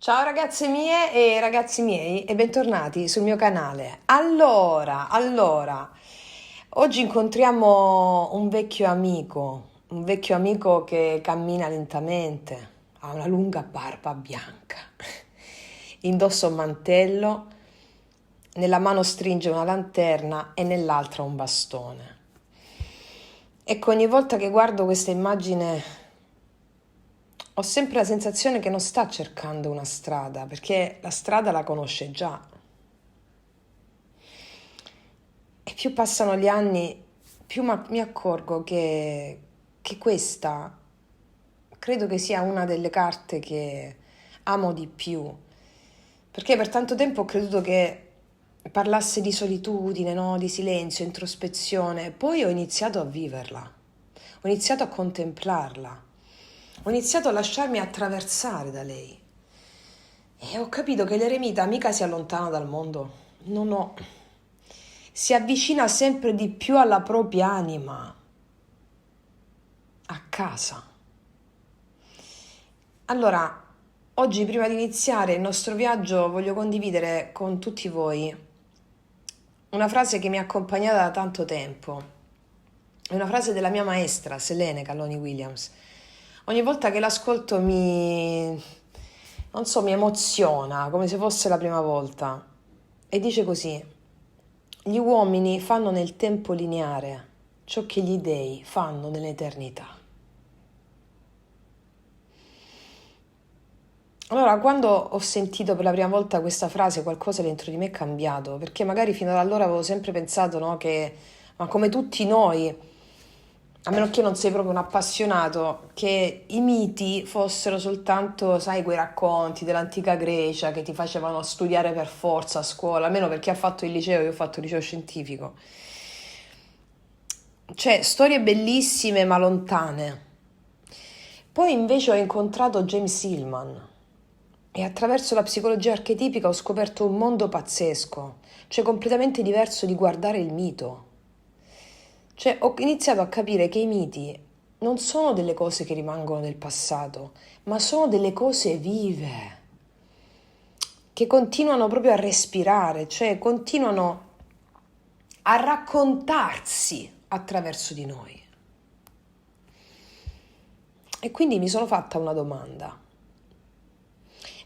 Ciao ragazze mie e ragazzi miei e bentornati sul mio canale. Allora, oggi incontriamo un vecchio amico che cammina lentamente, ha una lunga barba bianca, indossa un mantello, nella mano stringe una lanterna e nell'altra un bastone. Ecco, ogni volta che guardo questa immagine ho sempre la sensazione che non sta cercando una strada, perché la strada la conosce già. E più passano gli anni, più mi accorgo che questa credo che sia una delle carte che amo di più. Perché per tanto tempo ho creduto che parlasse di solitudine, no? Di silenzio, introspezione. Poi ho iniziato a viverla, ho iniziato a contemplarla. Ho iniziato a lasciarmi attraversare da lei e ho capito che l'eremita mica si allontana dal mondo, no, si avvicina sempre di più alla propria anima, a casa. Allora, oggi prima di iniziare il nostro viaggio voglio condividere con tutti voi una frase che mi ha accompagnata da tanto tempo. È una frase della mia maestra, Selene Calloni Williams. Ogni volta che l'ascolto non so, mi emoziona, come se fosse la prima volta. E dice così: gli uomini fanno nel tempo lineare ciò che gli dei fanno nell'eternità. Allora, quando ho sentito per la prima volta questa frase, qualcosa dentro di me è cambiato, perché magari fino ad allora avevo sempre pensato, no, ma come tutti noi, a meno che non sei proprio un appassionato, che i miti fossero soltanto, sai, quei racconti dell'antica Grecia che ti facevano studiare per forza a scuola, almeno per chi ha fatto il liceo, io ho fatto il liceo scientifico. Cioè, storie bellissime ma lontane. Poi invece ho incontrato James Hillman e attraverso la psicologia archetipica ho scoperto un mondo pazzesco, cioè completamente diverso di guardare il mito. Cioè, ho iniziato a capire che i miti non sono delle cose che rimangono nel passato, ma sono delle cose vive, che continuano proprio a respirare, cioè continuano a raccontarsi attraverso di noi. E quindi mi sono fatta una domanda.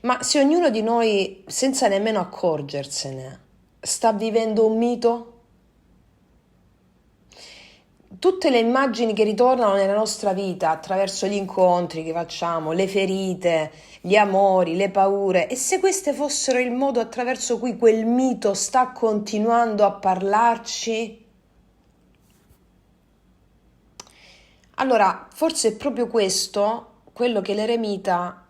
Ma se ognuno di noi, senza nemmeno accorgersene, sta vivendo un mito? Tutte le immagini che ritornano nella nostra vita attraverso gli incontri che facciamo, le ferite, gli amori, le paure, e se queste fossero il modo attraverso cui quel mito sta continuando a parlarci? Allora, forse è proprio questo quello che l'eremita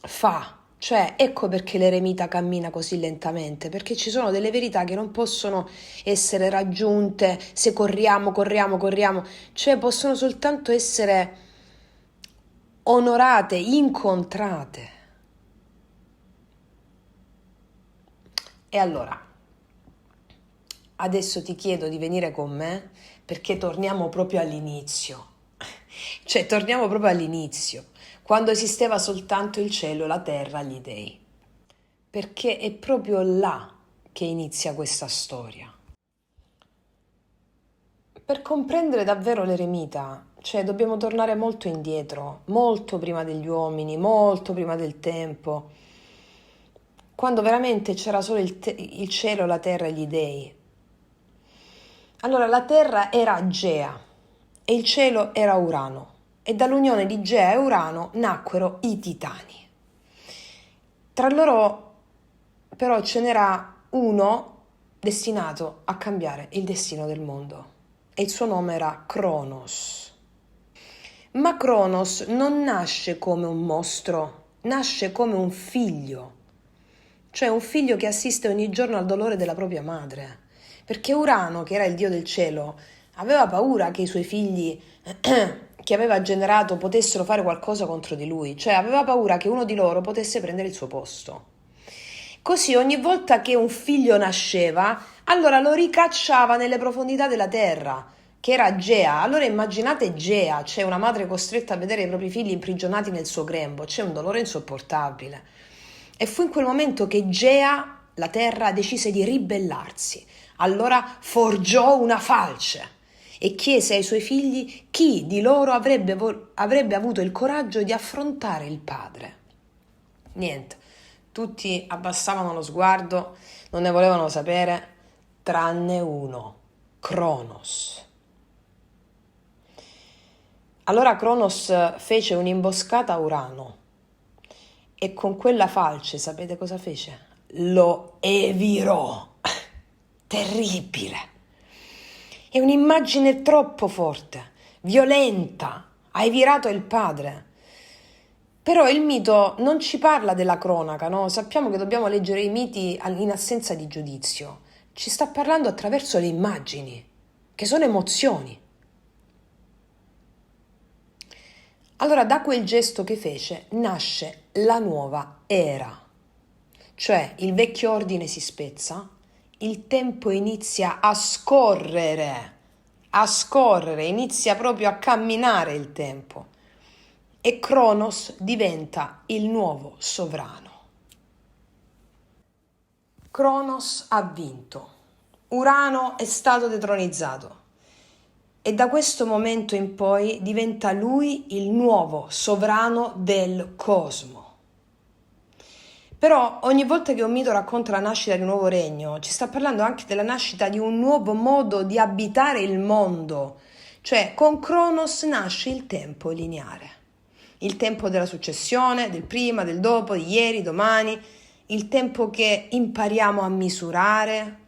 fa. Cioè, ecco perché l'eremita cammina così lentamente, perché ci sono delle verità che non possono essere raggiunte se corriamo, cioè possono soltanto essere onorate, incontrate. E allora, adesso ti chiedo di venire con me perché torniamo proprio all'inizio. Cioè, torniamo proprio all'inizio, quando esisteva soltanto il cielo, la terra, gli dei. Perché è proprio là che inizia questa storia. Per comprendere davvero l'eremita, cioè dobbiamo tornare molto indietro, molto prima degli uomini, molto prima del tempo, quando veramente c'era solo il cielo, la terra e gli dei. Allora la terra era Gea e il cielo era Urano e dall'unione di Gea e Urano nacquero i Titani. Tra loro però ce n'era uno destinato a cambiare il destino del mondo e il suo nome era Cronos. Ma Cronos non nasce come un mostro, nasce come un figlio, cioè un figlio che assiste ogni giorno al dolore della propria madre, perché Urano, che era il dio del cielo, aveva paura che i suoi figli che aveva generato potessero fare qualcosa contro di lui, cioè aveva paura che uno di loro potesse prendere il suo posto. Così ogni volta che un figlio nasceva, allora lo ricacciava nelle profondità della terra, che era Gea. Allora immaginate Gea, c'è una madre costretta a vedere i propri figli imprigionati nel suo grembo, c'è un dolore insopportabile. E fu in quel momento che Gea, la terra, decise di ribellarsi. Allora forgiò una falce e chiese ai suoi figli chi di loro avrebbe avuto il coraggio di affrontare il padre. Niente, tutti abbassavano lo sguardo, non ne volevano sapere, tranne uno, Cronos. Allora Cronos fece un'imboscata a Urano e con quella falce, sapete cosa fece? Lo evirò. Terribile. È un'immagine troppo forte, violenta. Ha evirato il padre. Però il mito non ci parla della cronaca, no? Sappiamo che dobbiamo leggere i miti in assenza di giudizio. Ci sta parlando attraverso le immagini, che sono emozioni. Allora da quel gesto che fece nasce la nuova era, cioè il vecchio ordine si spezza, il tempo inizia a scorrere, inizia proprio a camminare il tempo e Cronos diventa il nuovo sovrano. Cronos ha vinto, Urano è stato detronizzato. E da questo momento in poi diventa lui il nuovo sovrano del cosmo. Però ogni volta che un mito racconta la nascita di un nuovo regno, ci sta parlando anche della nascita di un nuovo modo di abitare il mondo. Cioè con Cronos nasce il tempo lineare. Il tempo della successione, del prima, del dopo, di ieri, domani, il tempo che impariamo a misurare.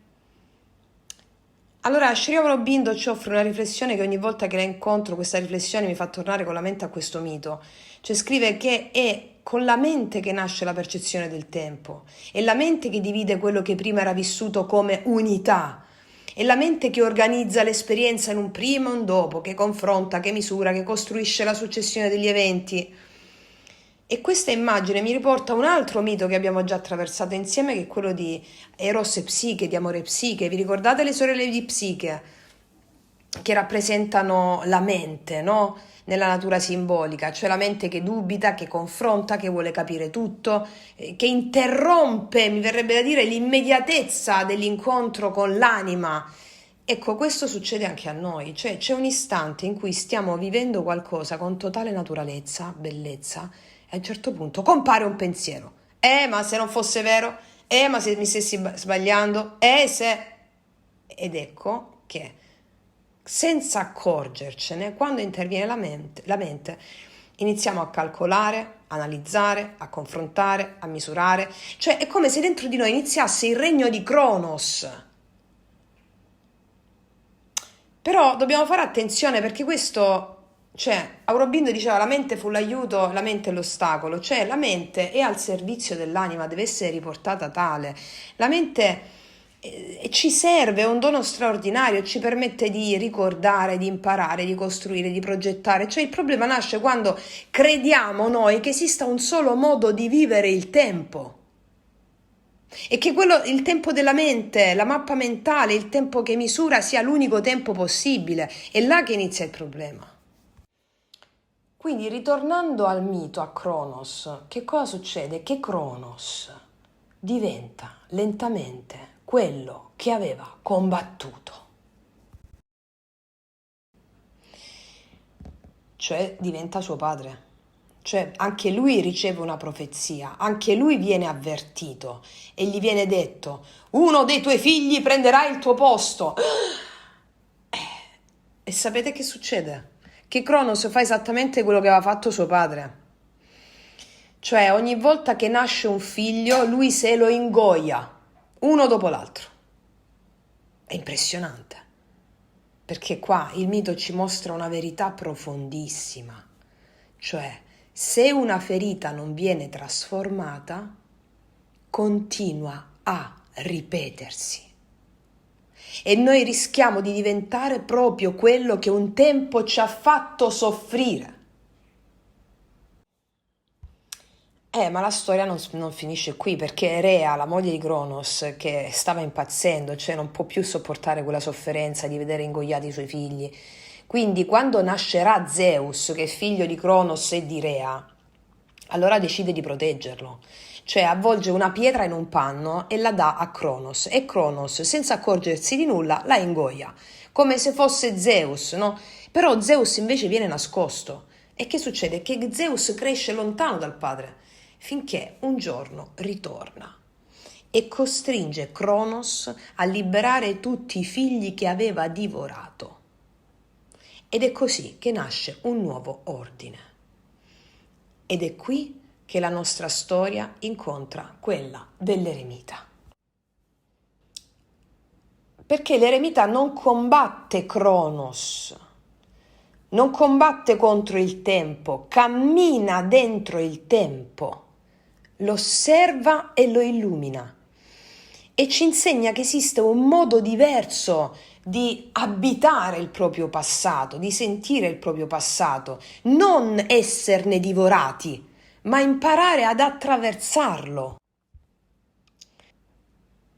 Allora Sri Aurobindo ci offre una riflessione che ogni volta che la incontro, questa riflessione mi fa tornare con la mente a questo mito. Cioè scrive che è con la mente che nasce la percezione del tempo, è la mente che divide quello che prima era vissuto come unità, è la mente che organizza l'esperienza in un prima e un dopo, che confronta, che misura, che costruisce la successione degli eventi. E questa immagine mi riporta a un altro mito che abbiamo già attraversato insieme, che è quello di Eros e Psiche, di Amore e Psiche. Vi ricordate le sorelle di Psiche? Che rappresentano la mente, no? Nella natura simbolica, cioè la mente che dubita, che confronta, che vuole capire tutto, che interrompe, mi verrebbe da dire, l'immediatezza dell'incontro con l'anima. Ecco, questo succede anche a noi, cioè c'è un istante in cui stiamo vivendo qualcosa con totale naturalezza, bellezza, e a un certo punto compare un pensiero. Ma se non fosse vero? Ma se mi stessi sbagliando? Se... Ed ecco che, senza accorgercene, quando interviene la mente, iniziamo a calcolare, analizzare, a confrontare, a misurare. Cioè è come se dentro di noi iniziasse il regno di Cronos. Però dobbiamo fare attenzione perché questo... Cioè, Aurobindo diceva la mente fu l'aiuto, la mente è l'ostacolo, cioè la mente è al servizio dell'anima, deve essere riportata tale. La mente ci serve, è un dono straordinario, ci permette di ricordare, di imparare, di costruire, di progettare. Cioè il problema nasce quando crediamo noi che esista un solo modo di vivere il tempo. E che il tempo della mente, la mappa mentale, il tempo che misura sia l'unico tempo possibile. È là che inizia il problema. Quindi ritornando al mito, a Cronos, che cosa succede? Che Cronos diventa lentamente quello che aveva combattuto. Cioè diventa suo padre. Cioè anche lui riceve una profezia, anche lui viene avvertito e gli viene detto: uno dei tuoi figli prenderà il tuo posto. E sapete che succede? Che Cronos fa esattamente quello che aveva fatto suo padre. Cioè ogni volta che nasce un figlio lui se lo ingoia, uno dopo l'altro. È impressionante, perché qua il mito ci mostra una verità profondissima. Cioè se una ferita non viene trasformata, continua a ripetersi. E noi rischiamo di diventare proprio quello che un tempo ci ha fatto soffrire. Ma la storia non finisce qui perché Rea, la moglie di Cronos, che stava impazzendo, cioè non può più sopportare quella sofferenza di vedere ingoiati i suoi figli. Quindi quando nascerà Zeus, che è figlio di Cronos e di Rea, allora decide di proteggerlo. Cioè avvolge una pietra in un panno e la dà a Cronos e Cronos, senza accorgersi di nulla, la ingoia, come se fosse Zeus, no? Però Zeus invece viene nascosto. E che succede? Che Zeus cresce lontano dal padre, finché un giorno ritorna e costringe Cronos a liberare tutti i figli che aveva divorato. Ed è così che nasce un nuovo ordine. Ed è qui che la nostra storia incontra quella dell'eremita. Perché l'eremita non combatte Cronos, non combatte contro il tempo, cammina dentro il tempo, lo osserva e lo illumina e ci insegna che esiste un modo diverso di abitare il proprio passato, di sentire il proprio passato, non esserne divorati, ma imparare ad attraversarlo.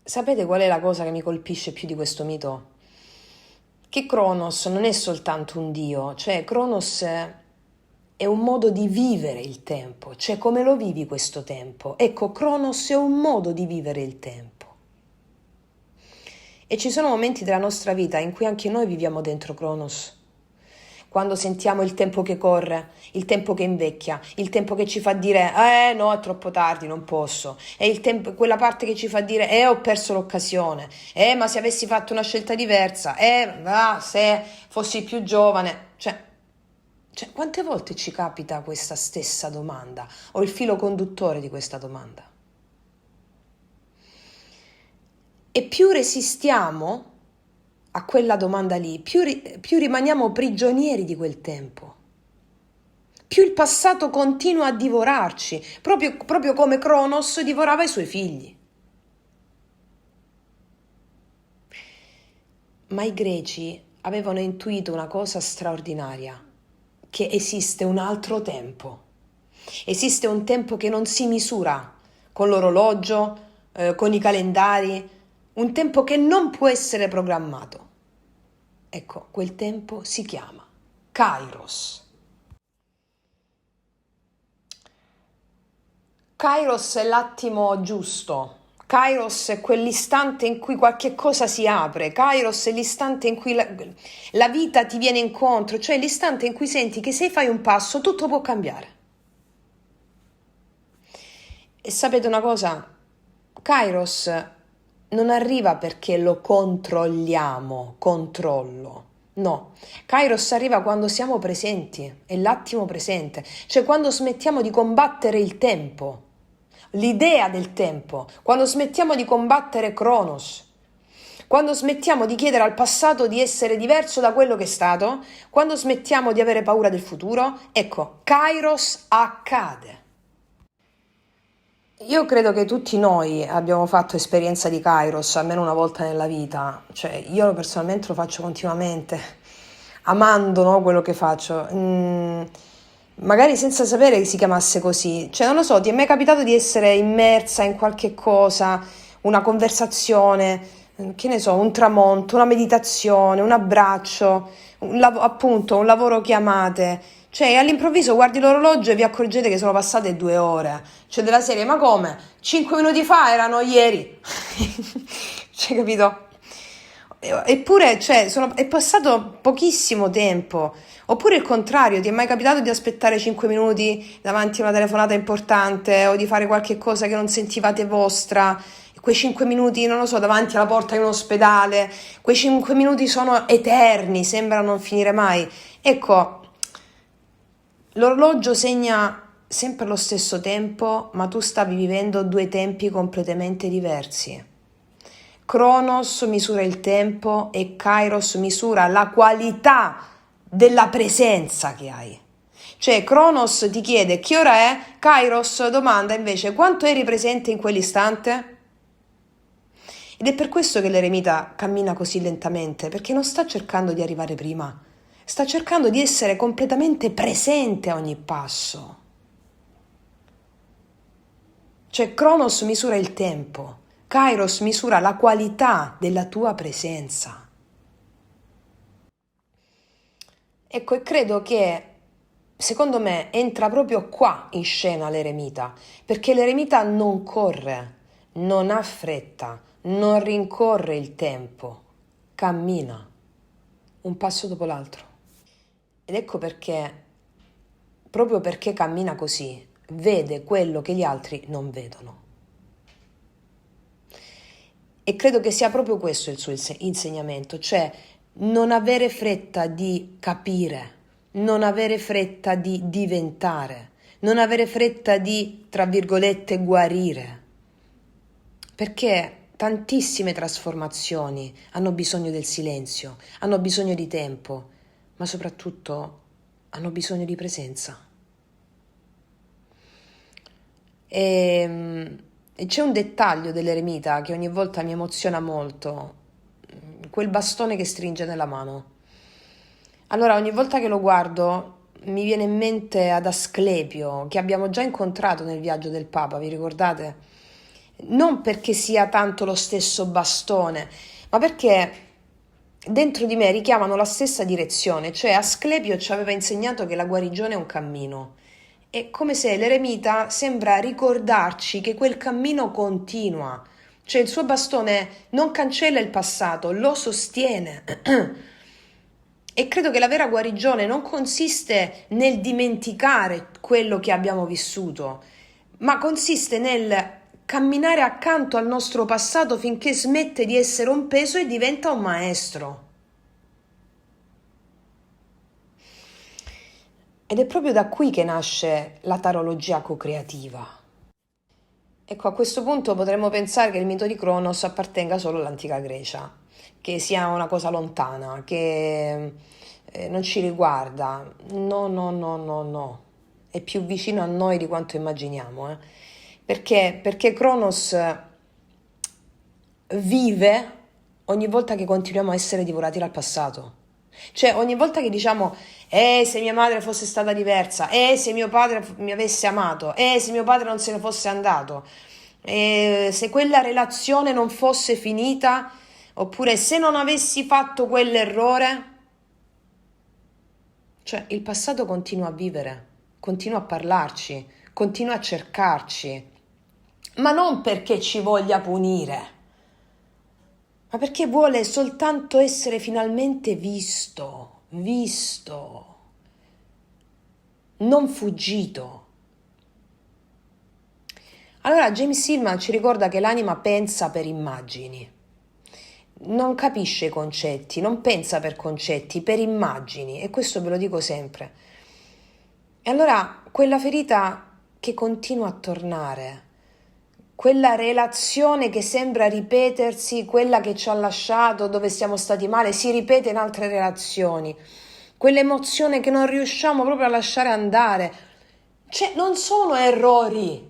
Sapete qual è la cosa che mi colpisce più di questo mito? Che Cronos non è soltanto un dio, cioè Cronos è un modo di vivere il tempo, cioè come lo vivi questo tempo? Ecco, Cronos è un modo di vivere il tempo. E ci sono momenti della nostra vita in cui anche noi viviamo dentro Cronos. Quando sentiamo il tempo che corre, il tempo che invecchia, il tempo che ci fa dire no, è troppo tardi, non posso. E il tempo, quella parte che ci fa dire ho perso l'occasione. Ma se avessi fatto una scelta diversa. Se fossi più giovane. Cioè, quante volte ci capita questa stessa domanda? O il filo conduttore di questa domanda? E più resistiamo a quella domanda lì, più rimaniamo prigionieri di quel tempo. Più il passato continua a divorarci, proprio come Cronos divorava i suoi figli. Ma i greci avevano intuito una cosa straordinaria, che esiste un altro tempo. Esiste un tempo che non si misura con l'orologio, con i calendari, un tempo che non può essere programmato. Ecco, quel tempo si chiama Kairos. Kairos è l'attimo giusto. Kairos è quell'istante in cui qualche cosa si apre. Kairos è l'istante in cui la vita ti viene incontro, cioè l'istante in cui senti che se fai un passo tutto può cambiare. E sapete una cosa? Kairos non arriva perché lo controllo. No, Kairos arriva quando siamo presenti, è l'attimo presente, cioè quando smettiamo di combattere il tempo, l'idea del tempo, quando smettiamo di combattere Cronos, quando smettiamo di chiedere al passato di essere diverso da quello che è stato, quando smettiamo di avere paura del futuro, ecco, Kairos accade. Io credo che tutti noi abbiamo fatto esperienza di Kairos almeno una volta nella vita, cioè io personalmente lo faccio continuamente, amando, no, quello che faccio, magari senza sapere che si chiamasse così, cioè non lo so, ti è mai capitato di essere immersa in qualche cosa, una conversazione, che ne so, un tramonto, una meditazione, un abbraccio, appunto un lavoro chiamate. Cioè, all'improvviso guardi l'orologio e vi accorgete che sono passate 2 ore. Cioè, della serie, ma come? 5 minuti fa erano ieri. Cioè, capito? Eppure, cioè, è passato pochissimo tempo. Oppure il contrario, ti è mai capitato di aspettare 5 minuti davanti a una telefonata importante o di fare qualche cosa che non sentivate vostra? Quei 5 minuti, non lo so, davanti alla porta di un ospedale, quei 5 minuti sono eterni, sembrano non finire mai. Ecco, l'orologio segna sempre lo stesso tempo, ma tu stavi vivendo 2 tempi completamente diversi. Cronos misura il tempo e Kairos misura la qualità della presenza che hai. Cioè Cronos ti chiede che ora è, Kairos domanda invece quanto eri presente in quell'istante? Ed è per questo che l'eremita cammina così lentamente, perché non sta cercando di arrivare prima, sta cercando di essere completamente presente a ogni passo. Cioè, Cronos misura il tempo, Kairos misura la qualità della tua presenza. Ecco, e credo che, secondo me, entra proprio qua in scena l'eremita, perché l'eremita non corre, non ha fretta, non rincorre il tempo, cammina un passo dopo l'altro. Ed ecco perché, proprio perché cammina così, vede quello che gli altri non vedono. E credo che sia proprio questo il suo insegnamento, cioè non avere fretta di capire, non avere fretta di diventare, non avere fretta di, tra virgolette, guarire. Perché tantissime trasformazioni hanno bisogno del silenzio, hanno bisogno di tempo, ma soprattutto hanno bisogno di presenza. E c'è un dettaglio dell'eremita che ogni volta mi emoziona molto, quel bastone che stringe nella mano. Allora, ogni volta che lo guardo mi viene in mente ad Asclepio, che abbiamo già incontrato nel viaggio del Papa, vi ricordate? Non perché sia tanto lo stesso bastone, ma perché dentro di me richiamano la stessa direzione, cioè Asclepio ci aveva insegnato che la guarigione è un cammino. È come se l'eremita sembra ricordarci che quel cammino continua, cioè il suo bastone non cancella il passato, lo sostiene. E credo che la vera guarigione non consiste nel dimenticare quello che abbiamo vissuto, ma consiste nel camminare accanto al nostro passato finché smette di essere un peso e diventa un maestro. Ed è proprio da qui che nasce la tarologia co-creativa. Ecco, a questo punto potremmo pensare che il mito di Cronos appartenga solo all'antica Grecia, che sia una cosa lontana, che non ci riguarda. No, no, no, no, no. È più vicino a noi di quanto immaginiamo, eh. Perché Cronos vive ogni volta che continuiamo a essere divorati dal passato. Cioè, ogni volta che diciamo, se mia madre fosse stata diversa, se mio padre mi avesse amato, se mio padre non se ne fosse andato, se quella relazione non fosse finita, oppure se non avessi fatto quell'errore, cioè il passato continua a vivere, continua a parlarci, continua a cercarci, ma non perché ci voglia punire, ma perché vuole soltanto essere finalmente visto, non fuggito. Allora James Hillman ci ricorda che l'anima pensa per immagini, non capisce i concetti, non pensa per concetti, per immagini, e questo ve lo dico sempre. E allora quella ferita che continua a tornare, quella relazione che sembra ripetersi, quella che ci ha lasciato, dove siamo stati male, si ripete in altre relazioni, quell'emozione che non riusciamo proprio a lasciare andare, cioè non sono errori,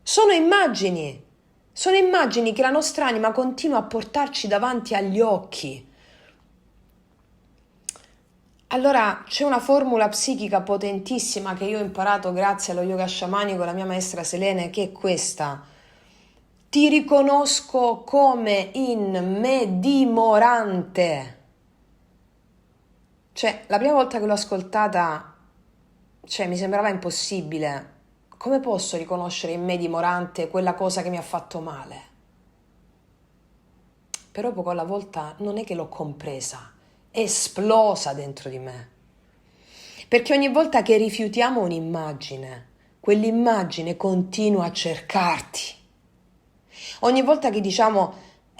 sono immagini. Sono immagini che la nostra anima continua a portarci davanti agli occhi. Allora c'è una formula psichica potentissima che io ho imparato grazie allo yoga sciamanico, la mia maestra Selene, che è questa. Ti riconosco come in me dimorante. Cioè, la prima volta che l'ho ascoltata, cioè, mi sembrava impossibile. Come posso riconoscere in me dimorante quella cosa che mi ha fatto male? Però poco alla volta non è che l'ho compresa, è esplosa dentro di me. Perché ogni volta che rifiutiamo un'immagine, quell'immagine continua a cercarti. Ogni volta che diciamo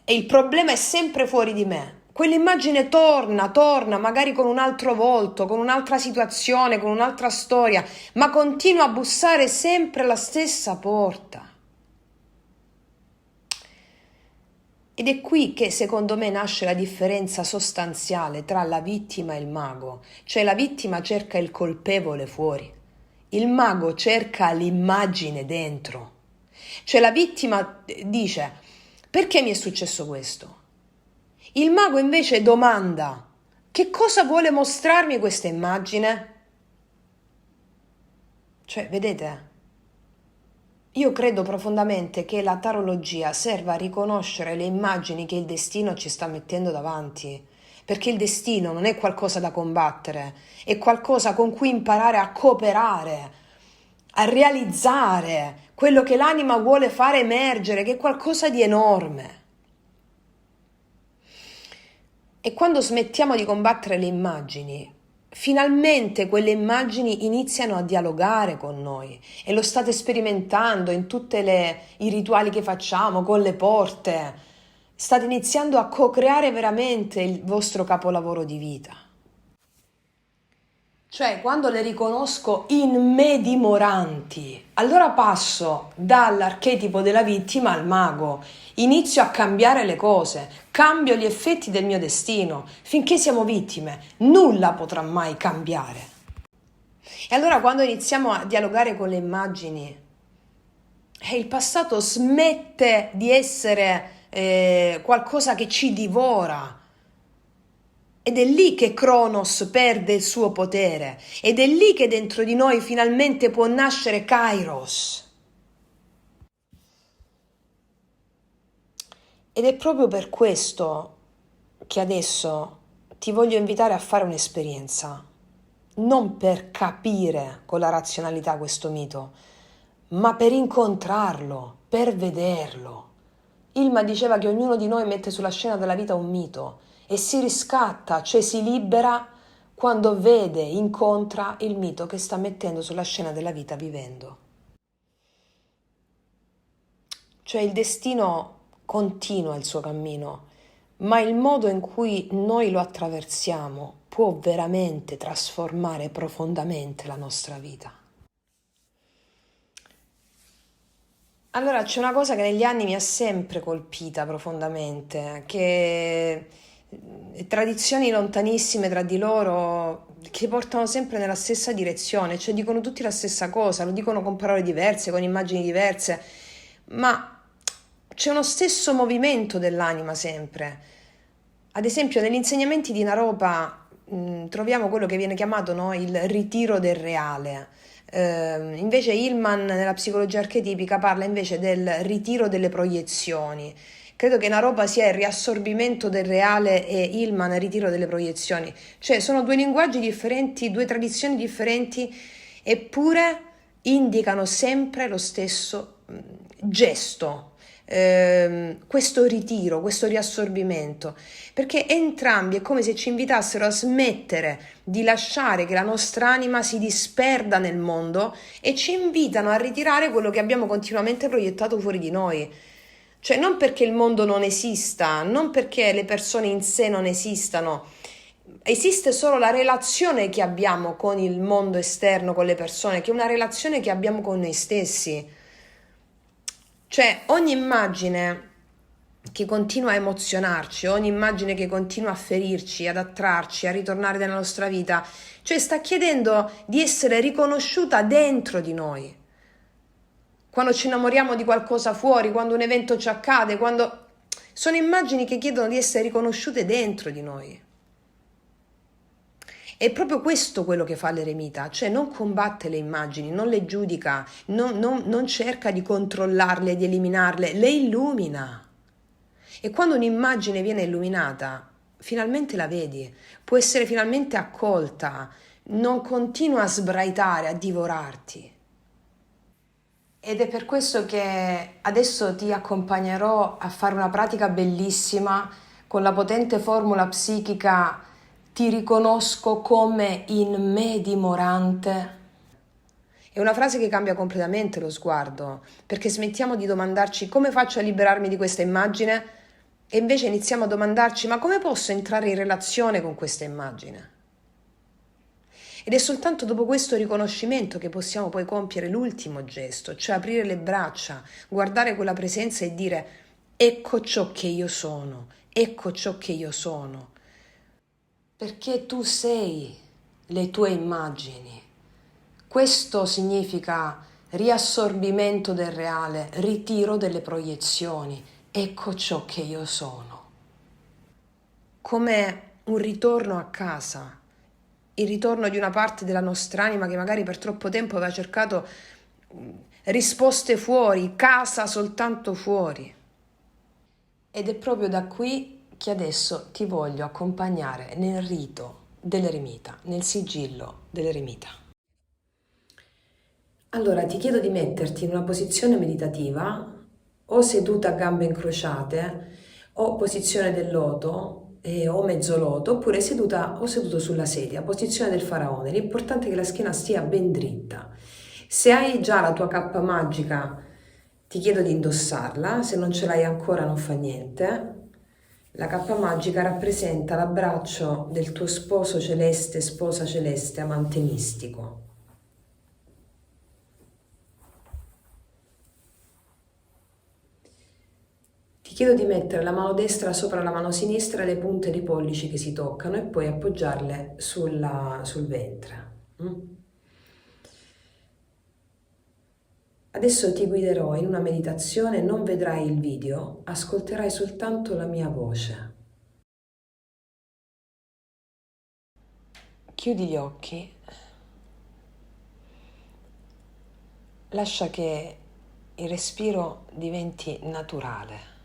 il problema è sempre fuori di me, quell'immagine torna, magari con un altro volto, con un'altra situazione, con un'altra storia, ma continua a bussare sempre alla stessa porta. Ed è qui che secondo me nasce la differenza sostanziale tra la vittima e il mago, cioè la vittima cerca il colpevole fuori, il mago cerca l'immagine dentro, cioè la vittima dice perché mi è successo questo? Il mago invece domanda che cosa vuole mostrarmi questa immagine? Cioè, vedete? Io credo profondamente che la tarologia serva a riconoscere le immagini che il destino ci sta mettendo davanti, perché il destino non è qualcosa da combattere, è qualcosa con cui imparare a cooperare, a realizzare quello che l'anima vuole fare emergere, che è qualcosa di enorme. E quando smettiamo di combattere le immagini, finalmente quelle immagini iniziano a dialogare con noi e lo state sperimentando in tutti i rituali che facciamo, con le porte. State iniziando a co-creare veramente il vostro capolavoro di vita. Cioè, quando le riconosco in me dimoranti, allora passo dall'archetipo della vittima al mago, inizio a cambiare le cose, cambio gli effetti del mio destino. Finché siamo vittime, nulla potrà mai cambiare. E allora quando iniziamo a dialogare con le immagini, il passato smette di essere qualcosa che ci divora. Ed è lì che Cronos perde il suo potere, ed è lì che dentro di noi finalmente può nascere Kairos. Ed è proprio per questo che adesso ti voglio invitare a fare un'esperienza, non per capire con la razionalità questo mito, ma per incontrarlo, per vederlo. Ilma diceva che ognuno di noi mette sulla scena della vita un mito e si riscatta, cioè si libera quando vede, incontra il mito che sta mettendo sulla scena della vita vivendo. Cioè il destino continua il suo cammino, ma il modo in cui noi lo attraversiamo può veramente trasformare profondamente la nostra vita. Allora, c'è una cosa che negli anni mi ha sempre colpita profondamente, che tradizioni lontanissime tra di loro che portano sempre nella stessa direzione, cioè dicono tutti la stessa cosa, lo dicono con parole diverse, con immagini diverse, ma c'è uno stesso movimento dell'anima sempre. Ad esempio, negli insegnamenti di Naropa troviamo quello che viene chiamato, no, il ritiro del reale. Invece Hillman nella psicologia archetipica parla invece del ritiro delle proiezioni. Credo che Naropa sia il riassorbimento del reale e Hillman il ritiro delle proiezioni. Cioè sono due linguaggi differenti, due tradizioni differenti, eppure indicano sempre lo stesso gesto, questo ritiro, questo riassorbimento, perché entrambi è come se ci invitassero a smettere di lasciare che la nostra anima si disperda nel mondo e ci invitano a ritirare quello che abbiamo continuamente proiettato fuori di noi. Cioè non perché il mondo non esista, non perché le persone in sé non esistano, esiste solo la relazione che abbiamo con il mondo esterno, con le persone, che è una relazione che abbiamo con noi stessi. Cioè ogni immagine che continua a emozionarci, ogni immagine che continua a ferirci, ad attrarci, a ritornare nella nostra vita, cioè sta chiedendo di essere riconosciuta dentro di noi. Quando ci innamoriamo di qualcosa fuori, quando un evento ci accade, quando sono immagini che chiedono di essere riconosciute dentro di noi. È proprio questo quello che fa l'eremita, cioè non combatte le immagini, non le giudica, non cerca di controllarle, di eliminarle, le illumina. E quando un'immagine viene illuminata, finalmente la vedi, può essere finalmente accolta, non continua a sbraitare, a divorarti. Ed è per questo che adesso ti accompagnerò a fare una pratica bellissima con la potente formula psichica ti riconosco come in me dimorante. È una frase che cambia completamente lo sguardo, perché smettiamo di domandarci come faccio a liberarmi di questa immagine e invece iniziamo a domandarci ma come posso entrare in relazione con questa immagine? Ed è soltanto dopo questo riconoscimento che possiamo poi compiere l'ultimo gesto, cioè aprire le braccia, guardare quella presenza e dire ecco ciò che io sono, ecco ciò che io sono. Perché tu sei le tue immagini. Questo significa riassorbimento del reale, ritiro delle proiezioni. Ecco ciò che io sono. Come un ritorno a casa, il ritorno di una parte della nostra anima che magari per troppo tempo aveva cercato risposte fuori, casa soltanto fuori. Ed è proprio da qui che adesso ti voglio accompagnare nel rito dell'eremita, nel sigillo dell'eremita. Allora ti chiedo di metterti in una posizione meditativa, o seduta a gambe incrociate, o posizione del loto, o mezzo loto, oppure seduta o seduto sulla sedia, posizione del faraone. L'importante è che la schiena stia ben dritta. Se hai già la tua cappa magica, ti chiedo di indossarla, se non ce l'hai ancora non fa niente. La cappa magica rappresenta l'abbraccio del tuo sposo celeste, sposa celeste, amante mistico. Ti chiedo di mettere la mano destra sopra la mano sinistra e le punte dei pollici che si toccano e poi appoggiarle sul ventre. Adesso ti guiderò in una meditazione, non vedrai il video, ascolterai soltanto la mia voce. Chiudi gli occhi, lascia che il respiro diventi naturale.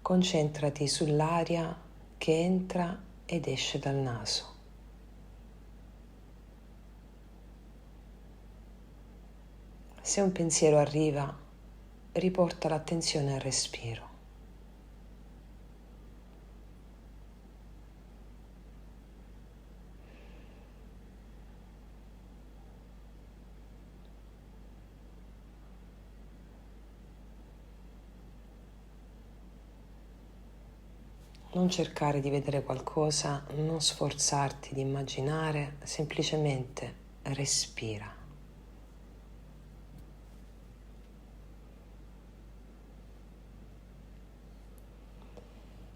Concentrati sull'aria che entra ed esce dal naso. Se un pensiero arriva, riporta l'attenzione al respiro. Non cercare di vedere qualcosa, non sforzarti di immaginare, semplicemente respira.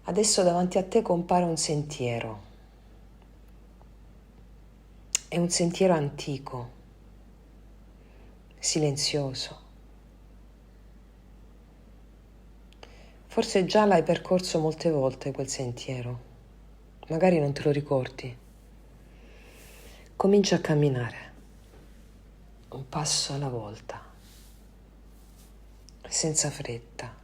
Adesso davanti a te compare un sentiero. È un sentiero antico, silenzioso. Forse già l'hai percorso molte volte quel sentiero, magari non te lo ricordi. Comincia a camminare, un passo alla volta, senza fretta.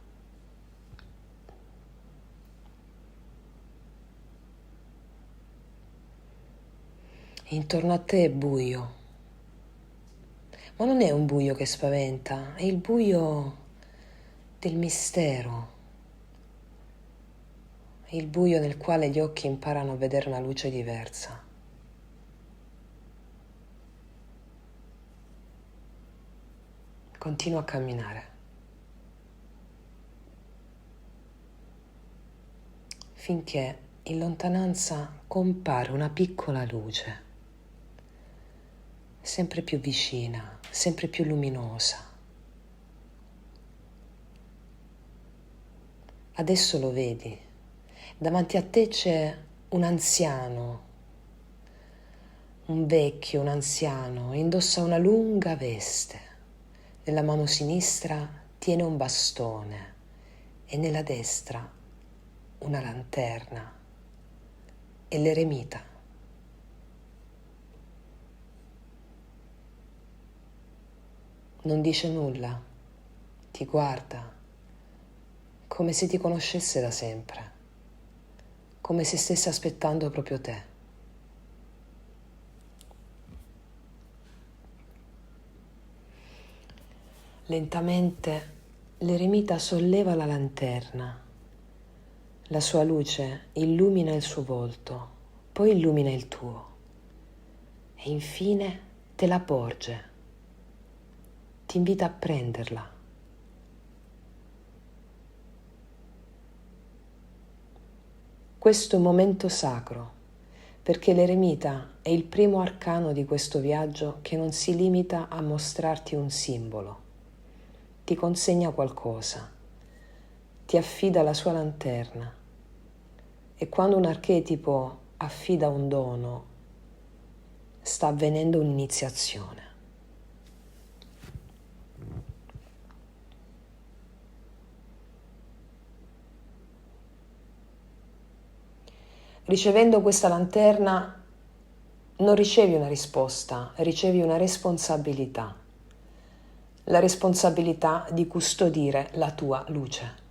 Intorno a te è buio, ma non è un buio che spaventa, è il buio del mistero. Il buio nel quale gli occhi imparano a vedere una luce diversa. Continua a camminare. Finché in lontananza compare una piccola luce, sempre più vicina, sempre più luminosa. Adesso lo vedi. Davanti a te c'è un anziano, un vecchio, un anziano, indossa una lunga veste. Nella mano sinistra tiene un bastone e nella destra una lanterna. È l'eremita. Non dice nulla, ti guarda come se ti conoscesse da sempre, come se stesse aspettando proprio te. Lentamente l'eremita solleva la lanterna. La sua luce illumina il suo volto, poi illumina il tuo e infine te la porge. Ti invita a prenderla. Questo è un momento sacro, perché l'eremita è il primo arcano di questo viaggio che non si limita a mostrarti un simbolo. Ti consegna qualcosa, ti affida la sua lanterna. E quando un archetipo affida un dono, sta avvenendo un'iniziazione. Ricevendo questa lanterna non ricevi una risposta, ricevi una responsabilità, la responsabilità di custodire la tua luce.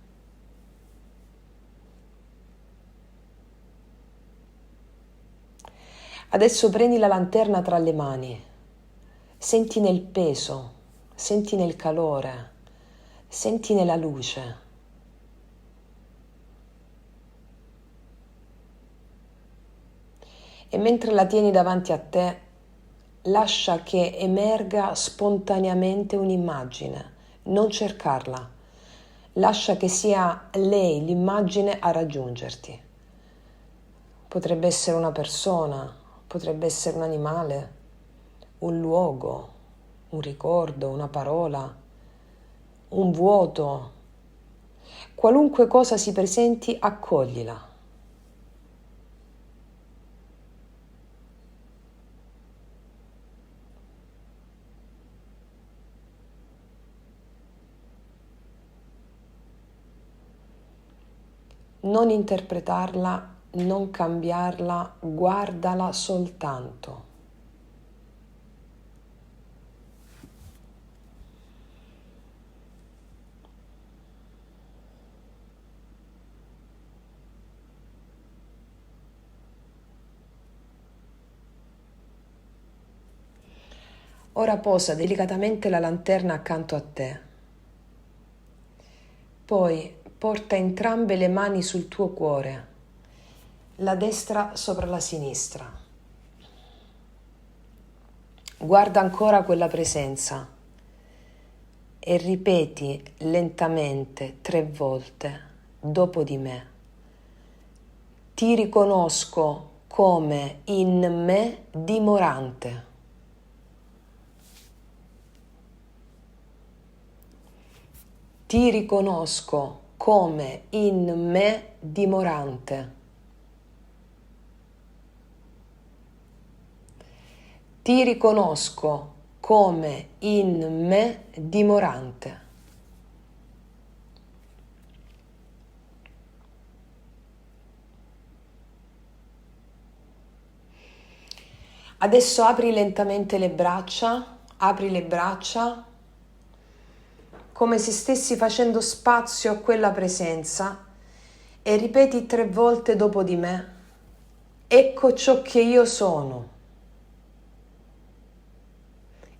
Adesso prendi la lanterna tra le mani, senti nel peso, senti nel calore, senti nella luce. E mentre la tieni davanti a te, lascia che emerga spontaneamente un'immagine, non cercarla. Lascia che sia lei l'immagine a raggiungerti. Potrebbe essere una persona, potrebbe essere un animale, un luogo, un ricordo, una parola, un vuoto. Qualunque cosa si presenti, accoglila. Non interpretarla, non cambiarla, guardala soltanto. Ora posa delicatamente la lanterna accanto a te. Poi porta entrambe le mani sul tuo cuore, la destra sopra la sinistra. Guarda ancora quella presenza e ripeti lentamente 3 volte dopo di me. Ti riconosco come in me dimorante. Ti riconosco come in me dimorante. Ti riconosco come in me dimorante. Adesso apri lentamente le braccia, apri le braccia come se stessi facendo spazio a quella presenza e ripeti 3 volte dopo di me: ecco ciò che io sono.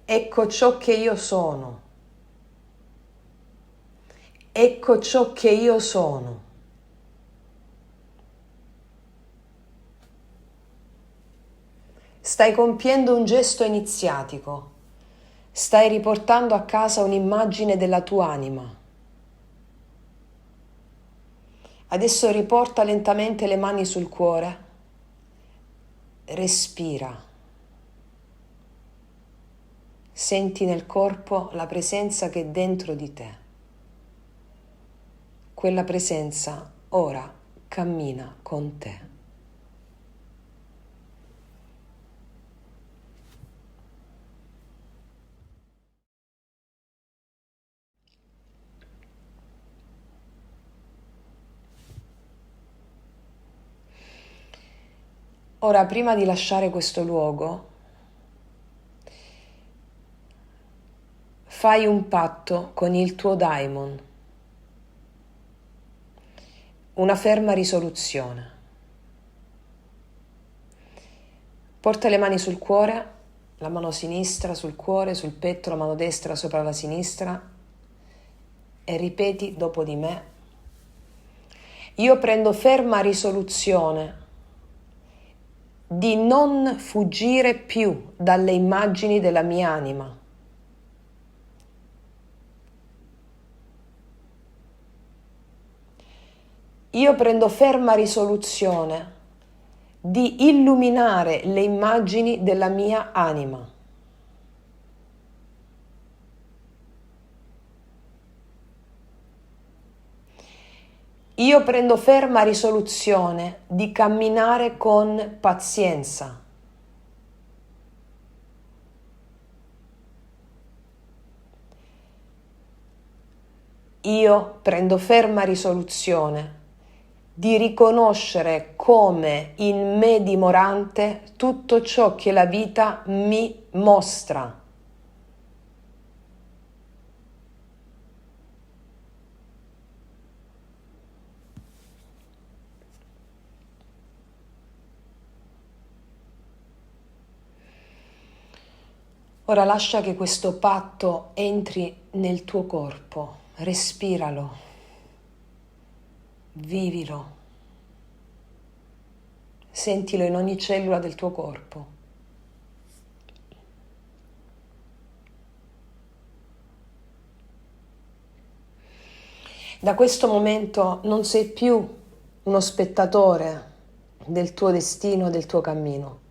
Ecco ciò che io sono. Ecco ciò che io sono. Stai compiendo un gesto iniziatico. Stai riportando a casa un'immagine della tua anima. Adesso riporta lentamente le mani sul cuore. Respira. Senti nel corpo la presenza che è dentro di te. Quella presenza ora cammina con te. Ora, prima di lasciare questo luogo, fai un patto con il tuo daimon, una ferma risoluzione. Porta le mani sul cuore, la mano sinistra sul cuore, sul petto, la mano destra sopra la sinistra e ripeti dopo di me: io prendo ferma risoluzione di non fuggire più dalle immagini della mia anima. Io prendo ferma risoluzione di illuminare le immagini della mia anima. Io prendo ferma risoluzione di camminare con pazienza. Io prendo ferma risoluzione di riconoscere come in me dimorante tutto ciò che la vita mi mostra. Ora lascia che questo patto entri nel tuo corpo, respiralo, vivilo, sentilo in ogni cellula del tuo corpo. Da questo momento non sei più uno spettatore del tuo destino, del tuo cammino.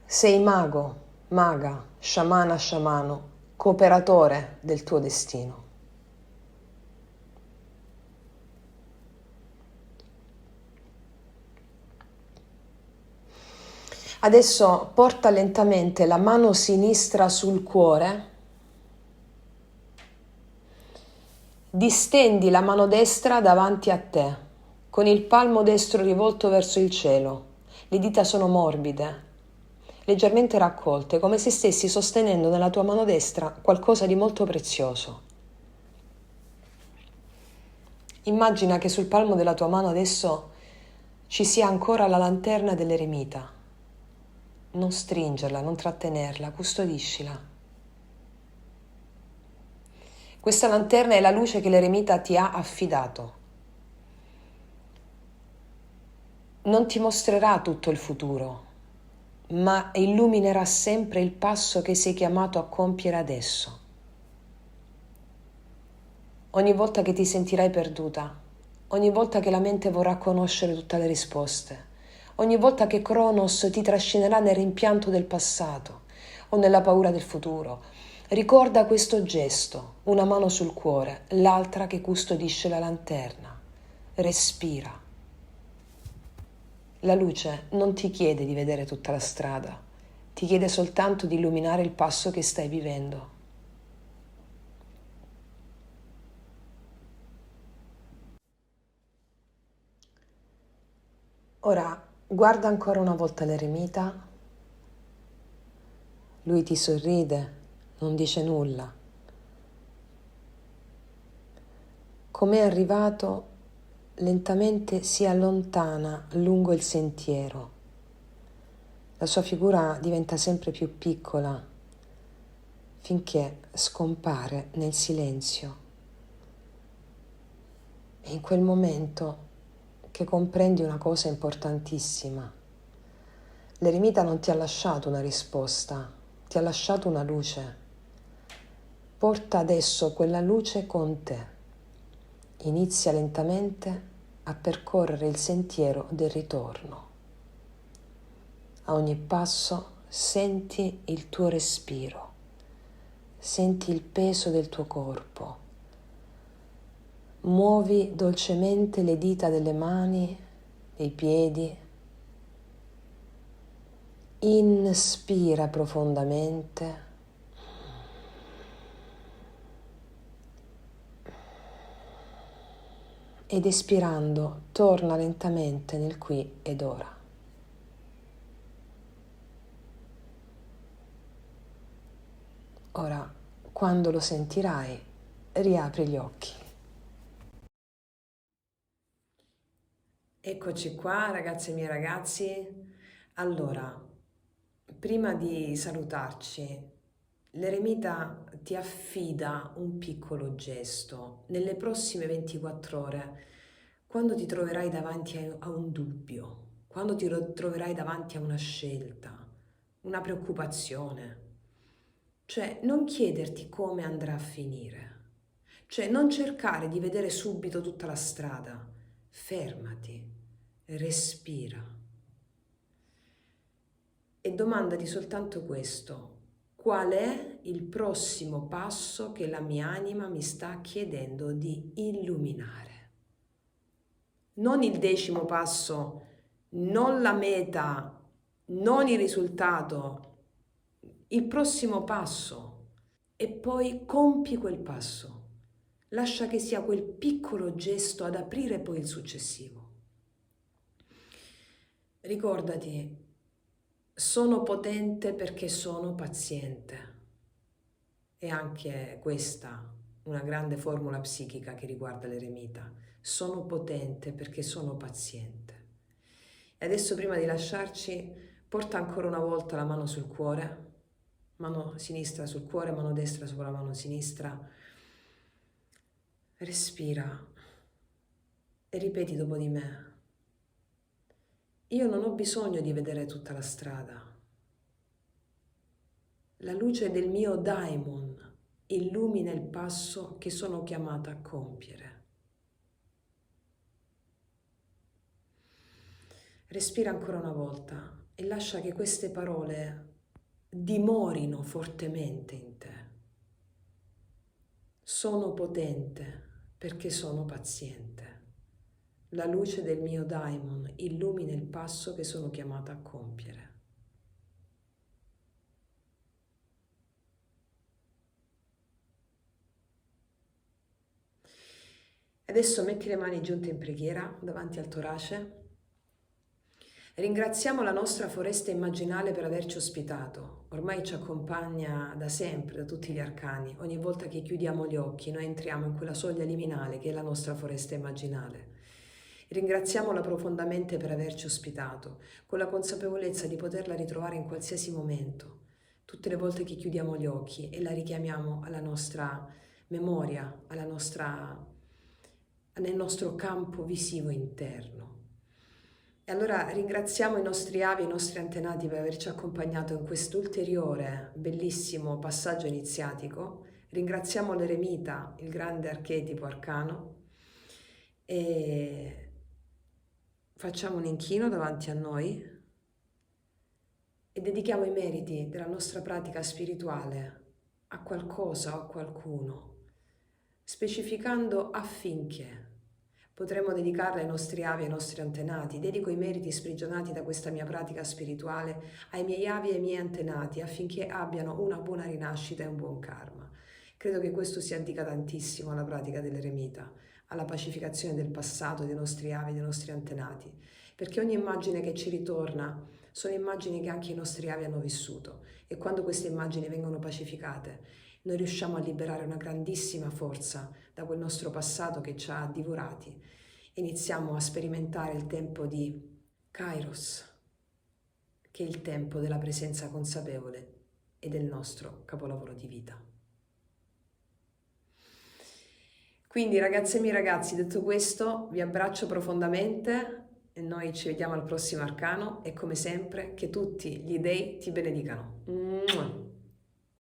Sei mago, maga, sciamana, sciamano, cooperatore del tuo destino. Adesso porta lentamente la mano sinistra sul cuore, distendi la mano destra davanti a te, con il palmo destro rivolto verso il cielo. Le dita sono morbide, leggermente raccolte, come se stessi sostenendo nella tua mano destra qualcosa di molto prezioso. Immagina che sul palmo della tua mano adesso ci sia ancora la lanterna dell'eremita. Non stringerla, non trattenerla, custodiscila. Questa lanterna è la luce che l'eremita ti ha affidato. Non ti mostrerà tutto il futuro, ma illuminerà sempre il passo che sei chiamato a compiere adesso. Ogni volta che ti sentirai perduta, ogni volta che la mente vorrà conoscere tutte le risposte, ogni volta che Cronos ti trascinerà nel rimpianto del passato o nella paura del futuro, ricorda questo gesto, una mano sul cuore, l'altra che custodisce la lanterna. Respira. La luce non ti chiede di vedere tutta la strada, ti chiede soltanto di illuminare il passo che stai vivendo. Ora guarda ancora una volta l'eremita. Lui ti sorride, non dice nulla. Come è arrivato, lentamente si allontana lungo il sentiero. La sua figura diventa sempre più piccola finché scompare nel silenzio. È in quel momento che comprendi una cosa importantissima. L'eremita non ti ha lasciato una risposta, ti ha lasciato una luce. Porta adesso quella luce con te. Inizia lentamente a percorrere il sentiero del ritorno. A ogni passo senti il tuo respiro, senti il peso del tuo corpo. Muovi dolcemente le dita delle mani, dei piedi. Inspira profondamente. Ed espirando torna lentamente nel qui ed ora. Ora, quando lo sentirai, riapri gli occhi. Eccoci qua, ragazze e miei ragazzi. Allora, prima di salutarci, l'eremita ti affida un piccolo gesto. Nelle prossime 24 ore, quando ti troverai davanti a un dubbio, quando ti troverai davanti a una scelta, una preoccupazione, cioè non chiederti come andrà a finire, cioè non cercare di vedere subito tutta la strada, fermati, respira e domandati soltanto questo: qual è il prossimo passo che la mia anima mi sta chiedendo di illuminare? Non il 10° passo, non la meta, non il risultato, il prossimo passo. E poi compi quel passo. Lascia che sia quel piccolo gesto ad aprire poi il successivo. Ricordati, sono potente perché sono paziente. E anche questa una grande formula psichica che riguarda l'eremita. Sono potente perché sono paziente. E adesso prima di lasciarci, porta ancora una volta la mano sul cuore, mano sinistra sul cuore, mano destra sopra la mano sinistra. Respira e ripeti dopo di me. Io non ho bisogno di vedere tutta la strada. La luce del mio daimon illumina il passo che sono chiamata a compiere. Respira ancora una volta e lascia che queste parole dimorino fortemente in te. Sono potente perché sono paziente. La luce del mio daimon illumina il passo che sono chiamata a compiere. Adesso metti le mani giunte in preghiera davanti al torace. Ringraziamo la nostra foresta immaginale per averci ospitato. Ormai ci accompagna da sempre, da tutti gli arcani. Ogni volta che chiudiamo gli occhi, noi entriamo in quella soglia liminale che è la nostra foresta immaginale. Ringraziamola profondamente per averci ospitato, con la consapevolezza di poterla ritrovare in qualsiasi momento, tutte le volte che chiudiamo gli occhi e la richiamiamo alla nostra memoria, nel nostro campo visivo interno. E allora ringraziamo i nostri avi e i nostri antenati per averci accompagnato in questo ulteriore bellissimo passaggio iniziatico. Ringraziamo l'eremita, il grande archetipo arcano, e facciamo un inchino davanti a noi e dedichiamo i meriti della nostra pratica spirituale a qualcosa o a qualcuno, specificando affinché potremmo dedicarla ai nostri avi e ai nostri antenati. Dedico i meriti sprigionati da questa mia pratica spirituale ai miei avi e ai miei antenati affinché abbiano una buona rinascita e un buon karma. Credo che questo si addica tantissimo alla pratica dell'eremita, alla pacificazione del passato, dei nostri avi, dei nostri antenati, perché ogni immagine che ci ritorna sono immagini che anche i nostri avi hanno vissuto e quando queste immagini vengono pacificate noi riusciamo a liberare una grandissima forza da quel nostro passato che ci ha divorati e iniziamo a sperimentare il tempo di Kairos, che è il tempo della presenza consapevole e del nostro capolavoro di vita. Quindi ragazze e miei ragazzi, detto questo, vi abbraccio profondamente e noi ci vediamo al prossimo arcano e come sempre che tutti gli dei ti benedicano. Mua!